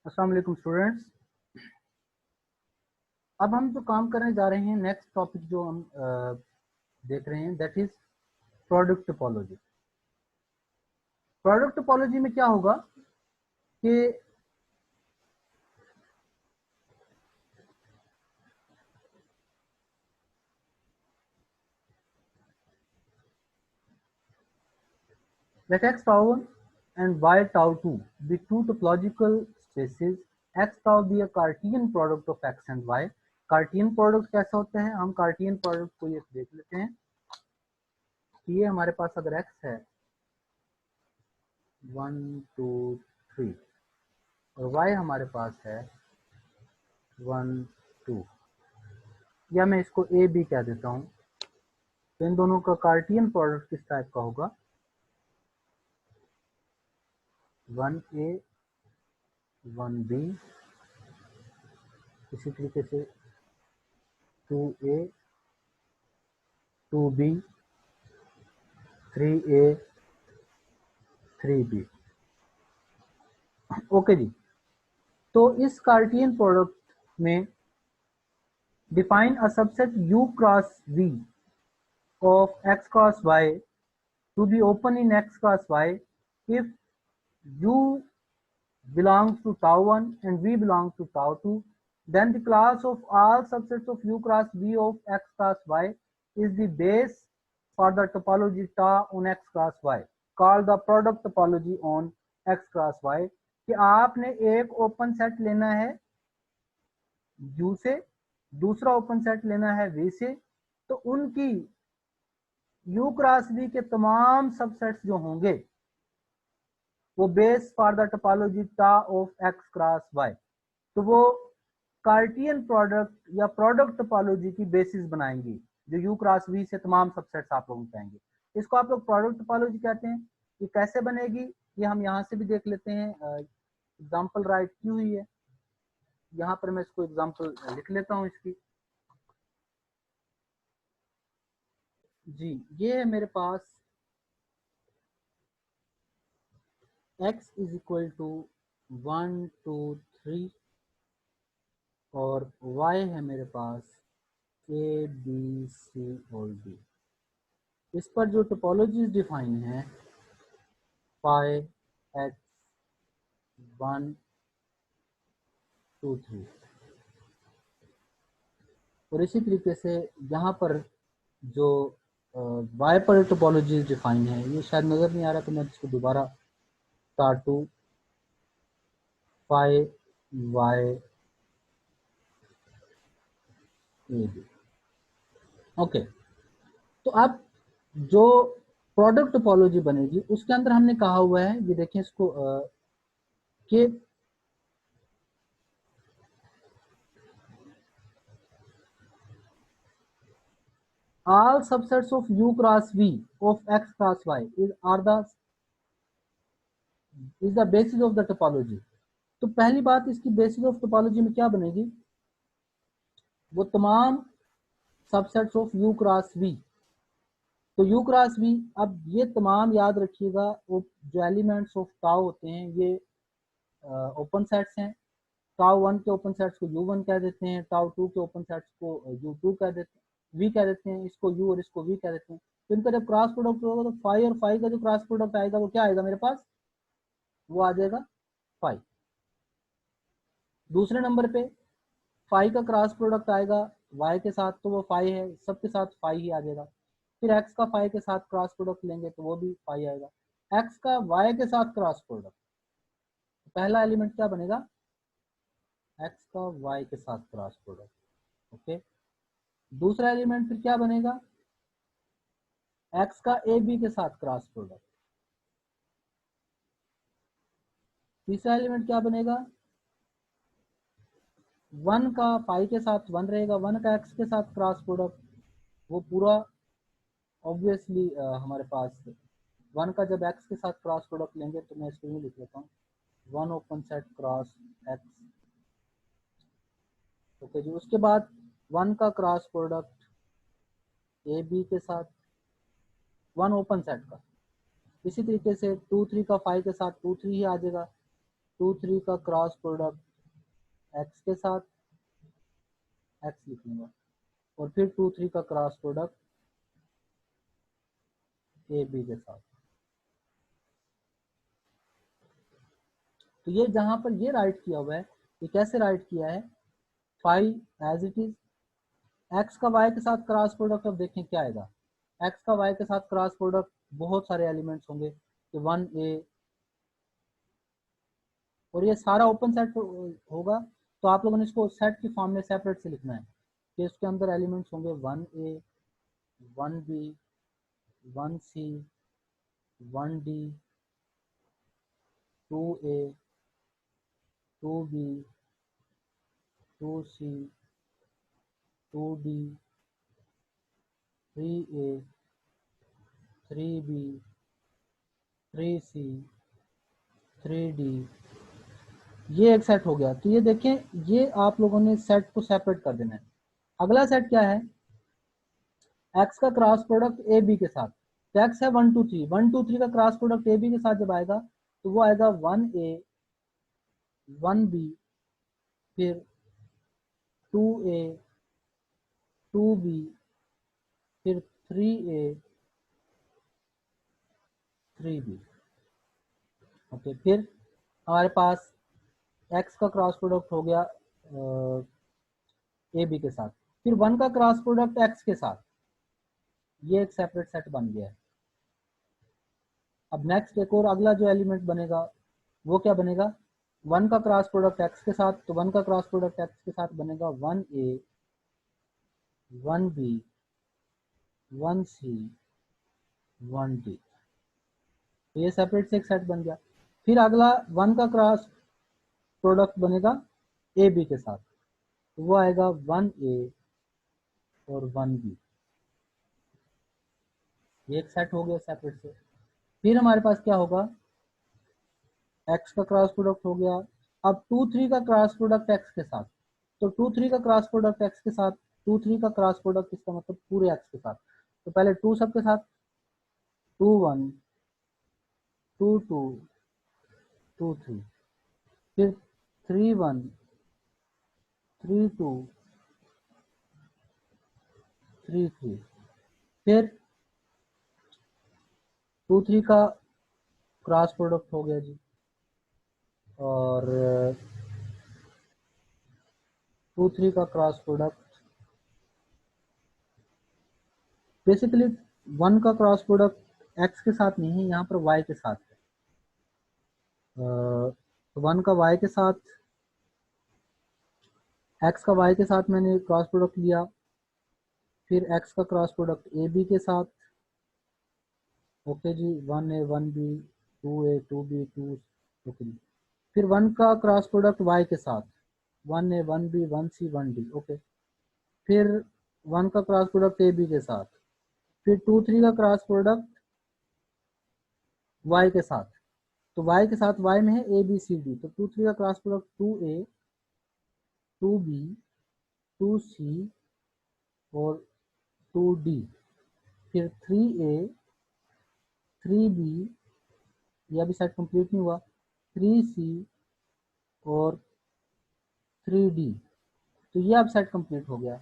अस्सलाम वालेकुम स्टूडेंट्स। अब हम जो काम करने जा रहे हैं, नेक्स्ट टॉपिक जो हम देख रहे हैं, that is product topology. Product topology में क्या होगा कि let x tau 1 and y tau 2 be two topological spaces, x tau be a Cartesian product of x and y। Cartesian product कैसा होता है, हम कार्टियन प्रोडक्ट को ये देख लेते हैं कि ये हमारे पास अगर x है 1 2 3 और y हमारे पास है 1 2, या मैं इसको ए बी कह देता हूँ, तो इन दोनों का कार्टियन प्रोडक्ट किस टाइप का होगा, 1a 1b, इसी तरीके से 2a 2b 3a 3b। Okay जी, तो इस कार्टियन प्रोडक्ट में define a subset u cross v of x cross y to be open in x cross y if u belongs to tau 1 and v belongs to tau 2, then the class of all subsets of u cross v of x cross y is the base for the topology ta on x cross y, called the product topology on x cross y। कि आपने एक open set लेना है u से, दूसरा open set लेना है v से, तो उनकी u क्रॉस v के तमाम सबसेट्स जो होंगे वो बेस फॉर द टोपोलॉजी टा ऑफ एक्स क्रॉस वाई, तो वो कार्टियन प्रोडक्ट या प्रोडक्ट टोपोलॉजी की बेसिस बनाएंगी, जो यू क्रॉस वी से तमाम सबसेट्स आप लोगों को पाएंगे। इसको आप लोग प्रोडक्ट टोपोलॉजी कहते हैं। ये कैसे बनेगी ये हम यहाँ से भी देख लेते हैं। एग्जाम्पल राइट की हुई है, यहाँ पर मैं इसको एग्जाम्पल लिख लेता हूँ इसकी। जी, ये है मेरे पास x इज इक्वल टू 1 2 3 और y है मेरे पास ए बी सी और डी। इस पर जो टोपोलॉजीज डिफाइन है फाई एक्स 1 2 3, और इसी तरीके से यहाँ पर जो y पर टोपोलॉजीज डिफाइन है, ये शायद नज़र नहीं आ रहा तो मैं इसको दोबारा start to phi y a b. Okay, तो अब जो प्रोडक्ट टोपोलॉजी बनेगी उसके अंदर हमने कहा हुआ है, ये देखें इसको कि all subsets of u cross v of x cross y is the basis of the topology। तो पहली बात, इसकी बेसिस ऑफ टोपोलॉजी में क्या बनेगी, वो तमाम subsets of u cross v। तो u क्रॉस v, अब ये तमाम याद रखिएगा, वो जो एलिमेंट्स ऑफ टाउ होते हैं ये ओपन सेट्स हैं। टाउ 1 के ओपन सेट्स को u1 कह देते हैं, टाउ 2 के ओपन सेट्स को u2 कह देते हैं, v कह देते हैं, इसको u और इसको v कह देते हैं। तो इनका जब क्रॉस प्रोडक्ट होगा तो फाई और फाई का जो क्रॉस प्रोडक्ट आएगा वो क्या आएगा मेरे पास, वो आ जाएगा फाई। दूसरे नंबर पे फाई का क्रॉस प्रोडक्ट आएगा y के साथ, तो वो फाई है, सबके साथ फाई ही आ जाएगा। फिर x का फाई के साथ क्रॉस प्रोडक्ट लेंगे तो वो भी फाई आएगा। x का y के साथ क्रॉस प्रोडक्ट, पहला एलिमेंट क्या बनेगा, x का y के साथ क्रॉस प्रोडक्ट। ओके, दूसरा एलिमेंट फिर क्या बनेगा, x का ए बी के साथ क्रॉस प्रोडक्ट। तीसरा एलिमेंट क्या बनेगा, 1 का फाई के साथ 1 रहेगा, 1 का x के साथ क्रॉस प्रोडक्ट, वो पूरा ऑब्वियसली हमारे पास 1 का जब x के साथ क्रॉस प्रोडक्ट लेंगे तो मैं इसको यूँ लिख लेता हूँ 1 open set cross x। Okay जी, उसके बाद 1 का क्रॉस प्रोडक्ट ए बी के साथ 1 ओपन सेट का, इसी तरीके से 2 3 का फाई के साथ 2 3 ही आ जाएगा। 2 3 का क्रॉस प्रोडक्ट एक्स के साथ, एक्स लिख लूंगा, और फिर 2 3 का क्रॉस प्रोडक्ट ए बी के साथ। तो ये जहां पर ये राइट किया हुआ है, ये कैसे राइट किया है, five as it is, x का वाई के साथ क्रॉस प्रोडक्ट। अब देखें क्या आएगा, एक्स का वाई के साथ क्रॉस प्रोडक्ट, बहुत सारे एलिमेंट्स होंगे कि 1a, और ये सारा ओपन सेट होगा, तो आप लोगों ने इसको सेट की फॉर्म में सेपरेट से लिखना है कि इसके अंदर एलिमेंट्स होंगे 1a 1b 1c 1d 2a 2b 2c 2d 3a 3b 3c 3d। ये एक सेट हो गया। तो ये देखें, ये आप लोगों ने सेट को सेपरेट कर देना है। अगला सेट क्या है, एक्स का क्रॉस प्रोडक्ट ए बी के साथ। तो एक्स है 1 2 3, 1 2 3 का क्रॉस प्रोडक्ट ए बी के साथ जब आएगा तो वो आएगा 1a 1b, फिर 2a 2b, फिर 3a 3b। ओके, फिर हमारे पास एक्स का क्रॉस प्रोडक्ट हो गया ए बी के साथ, फिर 1 का क्रॉस प्रोडक्ट एक्स के साथ, ये एक सेपरेट सेट बन गया है। अब नेक्स्ट एक और अगला जो एलिमेंट बनेगा वो क्या बनेगा, 1 का क्रॉस प्रोडक्ट एक्स के साथ, तो 1 का क्रॉस प्रोडक्ट एक्स के साथ बनेगा 1a 1b 1c 1d। तो ये सेपरेट से एक सेट बन गया। फिर अगला 1 का क्रॉस प्रोडक्ट बनेगा ए बी के साथ, तो वो आएगा 1a और 1b, ये एक सेट हो गया सेपरेट से। फिर हमारे पास क्या होगा, एक्स का क्रॉस प्रोडक्ट हो गया। अब 2 3 का क्रॉस प्रोडक्ट एक्स के साथ, तो 2 3 का क्रॉस प्रोडक्ट एक्स के साथ, 2 3 का क्रॉस प्रोडक्ट इसका मतलब पूरे एक्स के साथ। तो पहले 2 सबके साथ, 2 1 2 2 2 3, फिर 3 1 3 2 3 3, फिर 2 3 का क्रॉस प्रोडक्ट हो गया जी, और 2 3 का क्रॉस प्रोडक्ट, बेसिकली 1 का क्रॉस प्रोडक्ट एक्स के साथ नहीं है, यहाँ पर वाई के साथ है। 1 का वाई के साथ, एक्स का वाई के साथ मैंने क्रॉस प्रोडक्ट लिया, फिर एक्स का क्रॉस प्रोडक्ट ए बी के साथ, ओके जी, 1a 1b 2a 2b 2, okay जी। फिर 1 का क्रॉस प्रोडक्ट वाई के साथ, 1a 1b 1c 1d, okay. फिर 1 का क्रॉस प्रोडक्ट ए बी के साथ, फिर 2 3 का क्रॉस प्रोडक्ट वाई के साथ, तो वाई के साथ वाई में है ए बी सी डी, तो 2 3 का cross product 2a 2b 2c और 2d, फिर 3a 3b, यह भी सेट कंप्लीट नहीं हुआ, 3c और 3d, तो ये अब सेट कंप्लीट हो गया।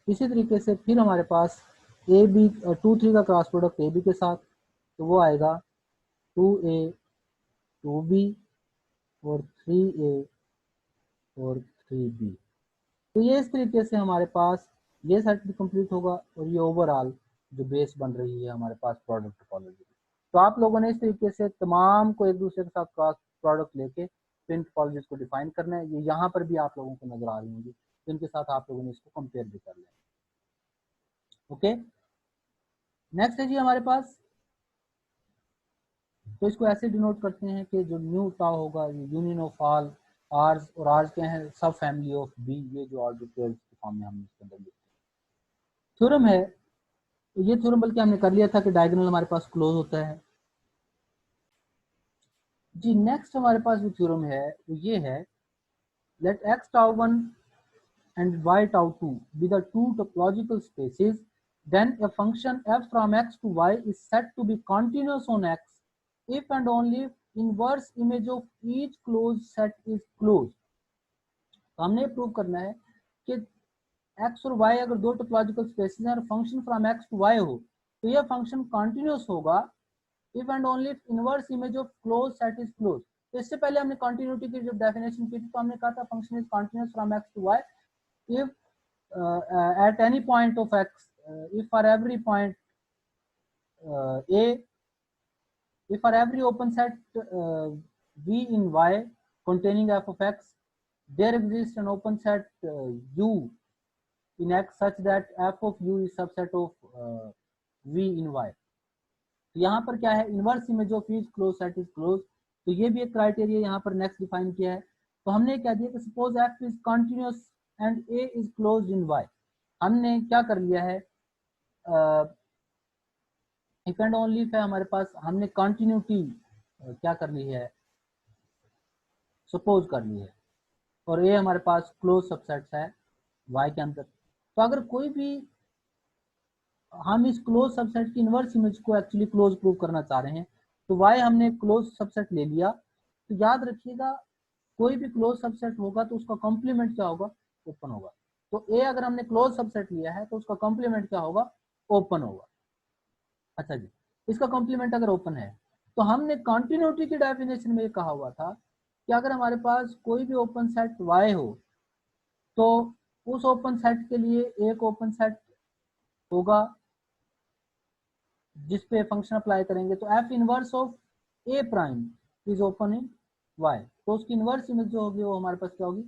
इसी तरीके से फिर हमारे पास ए बी 2 3 का क्रॉस प्रोडक्ट ए बी के साथ, तो वो आएगा 2a 2b और 3a और 3b। तो ये इस तरीके से हमारे पास ये सेट भी कंप्लीट होगा, और ये ओवरऑल जो बेस बन रही है हमारे पास प्रोडक्ट टोपोलॉजी। तो आप लोगों ने इस तरीके से तमाम को एक दूसरे के साथ क्रॉस प्रोडक्ट लेके इन टोपोलॉजीज को डिफाइन करना है। ये यहाँ पर भी आप लोगों को नजर आ रही होंगी, तो इनके साथ आप लोगों ने इसको कंपेयर भी कर लिया। ओके, नेक्स्ट है जी हमारे पास, तो इसको ऐसे डिनोट करते हैं कि जो न्यू टाउ होगा, यूनियन ऑफ ऑल आर्स, और आर्स क्या है, सब फैमिली ऑफ बी, ये जो आर्बिट्रेल्स के फॉर्म में हमने इसके अंदर लिखते हैं। थ्योरम है, तो ये थ्योरम बल्कि हमने कर लिया था कि डायगोनल हमारे पास क्लोज होता है जी। नेक्स्ट हमारे पास जो थ्योरम है वो ये है, let x tau 1 and y tau 2 be the two topological spaces, then a function f from x to y is said to be continuous on x if and only if inverse image of each close set is close. तो हमने prove करना है कि x और Y अगर दो topological spaces हैं और function from x to y हो तो यह फंक्शन कॉन्टिन्यूस होगा if and only if inverse image of close set is close. तो इससे पहले हमने कंटिन्यूटी की जब डेफिनेशन की थी तो हमने कहा था function is continuous from x to y if at any point of x, if for every point a, if for every open set v in y containing f of x, there exists an open set u in x such that f of u is subset of v in y। तो यहाँ पर क्या है, inverse image of each close set is close. तो ये भी एक criteria यहाँ पर नेक्स्ट डिफाइन किया है। तो हमने क्या दिया कि suppose f is continuous and a is closed in y। हमने क्या कर लिया है, इफ एंड ओनली इफ है हमारे पास, हमने कंटिन्यूटी क्या कर ली है, सपोज कर ली है, और ये हमारे पास क्लोज सबसेट्स है y के अंदर। तो अगर कोई भी हम इस क्लोज सबसेट की इनवर्स इमेज को एक्चुअली क्लोज प्रूव करना चाह रहे हैं तो y हमने क्लोज सबसेट ले लिया। तो याद रखिएगा कोई भी क्लोज सबसेट होगा तो उसका कॉम्प्लीमेंट क्या होगा, ओपन होगा। तो a अगर हमने क्लोज सबसेट लिया है तो उसका कॉम्प्लीमेंट क्या होगा, ओपन होगा। अच्छा जी, इसका कॉम्प्लीमेंट अगर ओपन है तो हमने कंटिन्यूटी की डेफिनेशन में ये कहा हुआ था कि अगर हमारे पास कोई भी ओपन सेट y हो तो उस ओपन सेट के लिए एक ओपन सेट होगा जिस पे फंक्शन अप्लाई करेंगे। तो f inverse of a prime is open in y, तो उसकी इनवर्स इमेज जो होगी वो हमारे पास क्या होगी,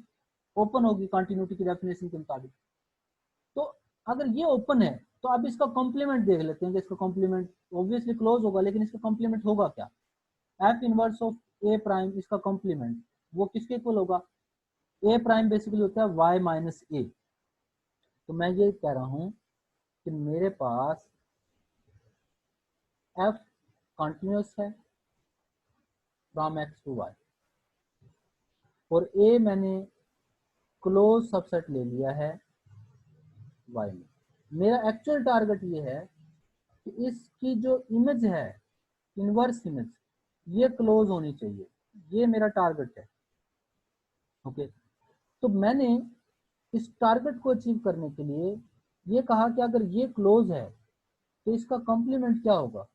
ओपन होगी कंटिन्यूटी की डेफिनेशन के मुताबिक। तो अगर ये ओपन है तो अब इसका कॉम्प्लीमेंट देख लेते हैं कि इसका कॉम्प्लीमेंट ऑब्वियसली क्लोज होगा, लेकिन इसका कॉम्प्लीमेंट होगा क्या, f inverse of a prime, इसका कॉम्प्लीमेंट वो किसके इक्वल होगा, a प्राइम बेसिकली होता है y माइनस a। तो मैं ये कह रहा हूं कि मेरे पास f कंटिन्यूस है फ्रॉम x टू y और a मैंने क्लोज सबसेट ले लिया है y में। मेरा एक्चुअल टारगेट ये है कि इसकी जो इमेज है, इनवर्स इमेज, ये क्लोज होनी चाहिए, ये मेरा टारगेट है। ओके, तो मैंने इस टारगेट को अचीव करने के लिए ये कहा कि अगर ये क्लोज है तो इसका कॉम्प्लीमेंट क्या होगा,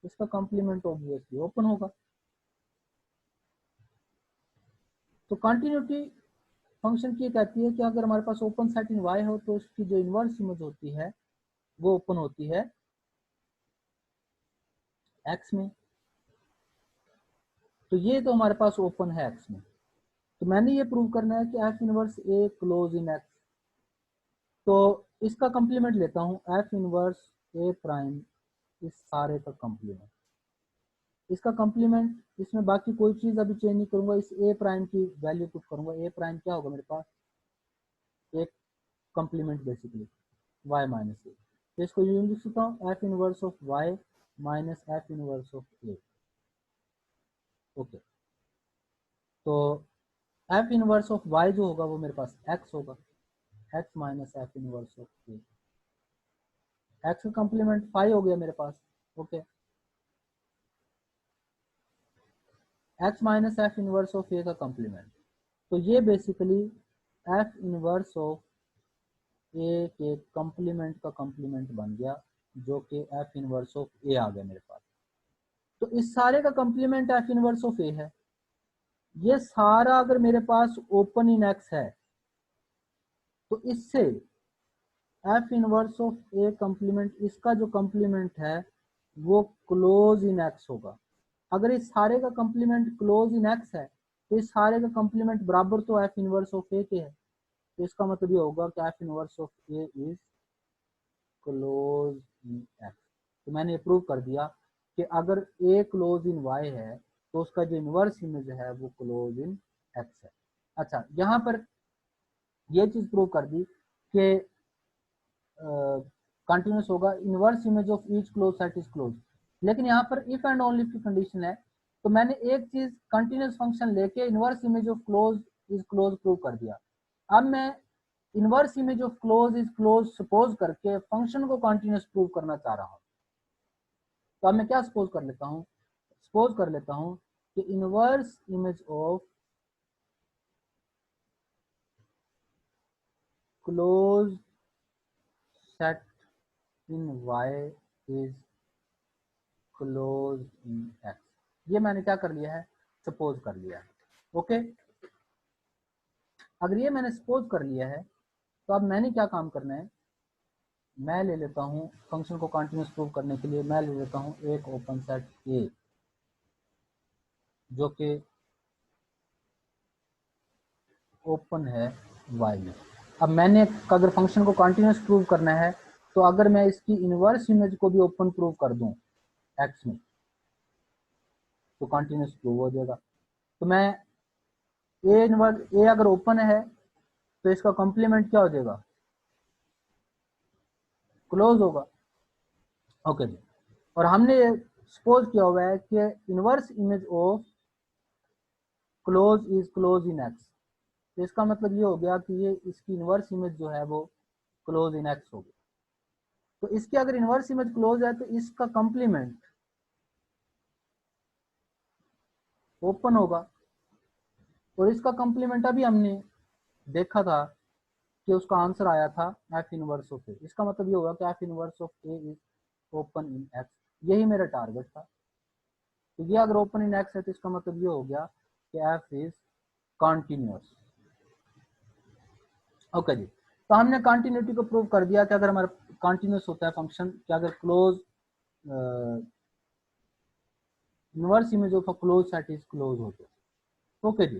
इसका कॉम्प्लीमेंट ऑब्वियसली ओपन होगा। तो कंटिन्यूटी फंक्शन की कहती है कि अगर हमारे पास ओपन सेट इन y हो तो उसकी जो इनवर्स इमेज होती है वो ओपन होती है x में। तो ये तो हमारे पास ओपन है x में, तो मैंने ये प्रूव करना है कि f inverse a close in x। तो इसका कंप्लीमेंट लेता हूँ, f इनवर्स a प्राइम इस सारे का कंप्लीमेंट, इसका कंप्लीमेंट, इसमें बाकी कोई चीज अभी चेंज नहीं करूंगा, इस a प्राइम की वैल्यू पुट करूंगा। a प्राइम क्या होगा मेरे पास, एक complement basically y minus a। तो इसको यूं लिख सकता हूँ, f inverse of y minus f inverse of a। Okay, तो f इनवर्स ऑफ y जो होगा वो मेरे पास x होगा, x minus f inverse of a। x का कंप्लीमेंट 5 हो गया मेरे पास। Okay, x minus f inverse of a का कंप्लीमेंट, तो ये basically f inverse of a के कंप्लीमेंट का कंप्लीमेंट बन गया, जो कि f इनवर्स ऑफ a आ गया मेरे पास। तो इस सारे का complement f inverse of a है। ये सारा अगर मेरे पास ओपन इन x है तो इससे f inverse of a complement, इसका जो कंप्लीमेंट है वो क्लोज इन x होगा। अगर इस सारे का कंप्लीमेंट क्लोज इन x है तो इस सारे का कंप्लीमेंट बराबर तो f इनवर्स ऑफ a के है। तो इसका मतलब ये होगा कि f inverse of a is close in x। तो मैंने प्रूव कर दिया कि अगर a क्लोज इन y है तो उसका जो इनवर्स इमेज है वो क्लोज इन x है। अच्छा, यहाँ पर ये चीज प्रूव कर दी कि कंटिन्यूस होगा, inverse image of each close set is close. लेकिन यहाँ पर इफ एंड ओनली की कंडीशन है, तो मैंने एक चीज कंटिन्यूस फंक्शन लेके inverse image of close is close prove कर दिया। अब मैं inverse image of close is close suppose करके फंक्शन को कंटिन्यूस प्रूव करना चाह रहा हूँ। तो अब मैं क्या सपोज कर लेता हूँ, सपोज कर लेता हूं कि inverse image of close set in y is close in x। ये मैंने क्या कर लिया है, सपोज कर लिया है। ओके, अगर ये मैंने सपोज कर लिया है तो अब मैंने क्या काम करना है, मैं ले लेता हूं फंक्शन को कंटिन्यूस प्रूव करने के लिए, मैं ले लेता हूं एक ओपन सेट ए जो कि ओपन है y में। अब मैंने अगर फंक्शन को कंटिन्यूस प्रूव करना है तो अगर मैं इसकी इनवर्स इमेज को भी ओपन प्रूव कर दूं x में तो कंटिन्यूस प्रूव हो जाएगा। तो मैं ए इनवर्स ए अगर ओपन है तो इसका कॉम्प्लीमेंट क्या हो जाएगा, क्लोज होगा। ओके जी, और हमने सपोज किया हुआ है कि inverse image of close is close in x. तो इसका मतलब ये हो गया कि ये इसकी इनवर्स इमेज जो है वो क्लोज इन एक्स होगी। तो इसकी अगर इनवर्स इमेज क्लोज है तो इसका कॉम्प्लीमेंट ओपन होगा। और इसका कॉम्प्लीमेंट अभी हमने देखा था कि उसका आंसर आया था एफ इनवर्स ऑफ ए। इसका मतलब ये होगा कि F inverse of A is open in x. यही मेरा टारगेट था। तो ये अगर ओपन इन एक्स है तो इसका मतलब ये हो गया कि एफ इज कॉन्टिन्यूस। ओके जी, तो हमने कॉन्टिन्यूटी को प्रूव कर दिया कि अगर हमारा कॉन्टिन्यूस होता है फंक्शन, कि अगर close inverse image of a close set is close होता है। ओके जी,